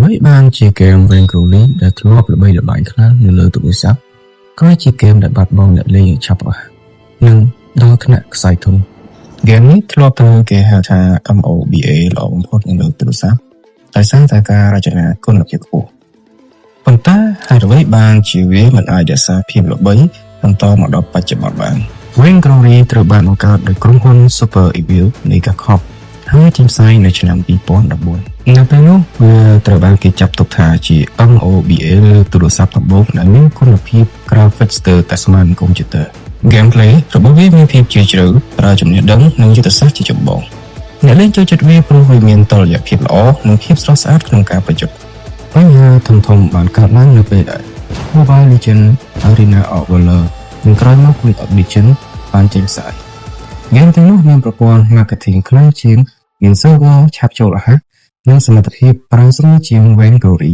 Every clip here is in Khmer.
អ្វីបានជាហ្គេម Vainglory ដែលធ្លាប់ល្បីល្បាញខ្លាំងនៅលើទូរស័ព្ទក៏ជាហ្គេមដែលបាត់បង់អ្នកលេងយ៉ាងឆាប់រហ័សនិងដល់ថ្នាក់ខ្សែធំហ្គេមនេះធ្លាប់ត្រូវគេហៅថា MOBA ល្អបំផុតនៅលើទូរស័ព្ទដោយសារតែការរចនាគុណភាពខ្ពស់ប៉ុន្តែហេតុអ្វីបានជាវាមិនអាចរក្សាភាពល្បីបន្តមកដល់បច្ចុប្បន្នបាន Vainglory ត្រូវបានបង្កើតដោយក្រុមហ៊ុន Super Evil Mega Corp ហើយចេញផ្សាយនៅឆ្នាំ2014នៅពេលនោះវាត្រូវបានគេចាត់ទុកថាជា MOBA លើទូរស័ព្ទដំបូងដែលមានគុណភាព Graphics ស្ទើរតែស្មើនឹងកុំព្យូទ័រ Gameplay របស់វាមានភាពជ្រាលជ្រៅប្រើចំណេះដឹងនិងយុទ្ធសាស្ត្រជាចម្បងអ្នកលេងចូលចិត្តវាព្រោះវាមានតុល្យភាពល្អនិងភាពស្រស់ស្អាតក្នុងការប្រយុទ្ធបញ្ហាធំៗបានកើតឡើងនៅពេលដែល Mobile Legends Arena of Valor និងក្រោយមក League of Legends បានចេញផ្សាយហ្គេមទាំងនោះមានប្រព័ន្ធ marketing ខ្លាំងជាងមាន server ឆាប់ចូលរហ័សនិងសមត្ថភាពប្រើស្រួលជាង Vainglory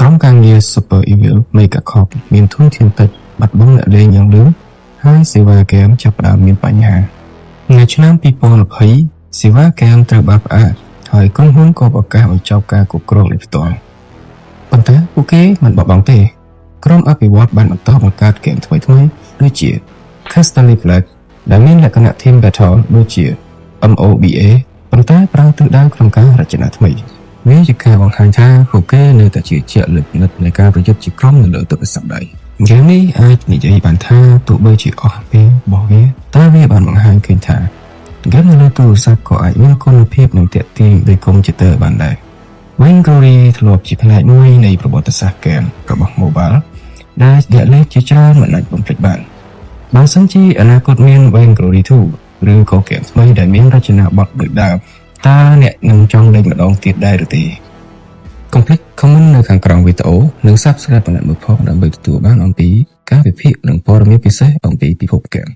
ក្រុមការងារ Super Evil Mega Corp មានធនធានតិចបាត់បង់អ្នកលេងយ៉ាងលឿនហើយសេវាហ្គេមចាប់ផ្ដើមមានបញ្ហានៅឆ្នាំ2020សេវាហ្គេមត្រូវបានផ្អាកហើយក្រុមហ៊ុនក៏ប្រកាសបញ្ចប់ការគ្រប់គ្រងដោយផ្ទាល់ប៉ុន្តែពួកគេមិនបោះបង់ទេក្រុមអភិវឌ្ឍបានបន្តបង្កើតហ្គេមថ្មីៗដូចជា Castle Black ដែលមានលក្ខណៈ Team Battle ដូចជា MOBA ប៉ុន្តែប្រើទិសដៅក្នុងការរចនាថ្មីវាជាការបង្ហាញថាពួកគេនៅតែជាជាក់លើកនិតនៃការប្រយុទ្ធជាក្រុមនៅលើទូរស័ព្ទដៃហ្គេមនេះអាចនិយាយបានថាទោះបីជាអស់ពេលរបស់វាតែវាបានបង្ហាញឃើញថាហ្គេមនៅលើទូរស័ព្ទក៏អាចមានគុណភាពនិងទាក់ទាញដោយកុំព្យូទ័របានដែរ Vainglory ធ្លាប់ជាផ្នែកមួយនៃប្រវត្តិសាស្ត្រហ្គេមរបស់ Mobile ដែលអ្នកលេងជាច្រើនមិនអាចបំភ្លេចបានបើសិនជាអនាគតមាន Vainglory 2 ឬក៏ហ្គេមថ្មីដែលមានរចនាបថដូចដើមតើអ្នកនឹងចង់លេងម្ដងទៀតដែរឬទេ កុំភ្លេច comment នៅខាងក្រោមវីដេអូនិង Subscribe បណ្ដាញមួយផងដើម្បីទទួលបានអំពីការវិភាគនិងព័ត៌មានពិសេសអំពីពិភពហ្គេម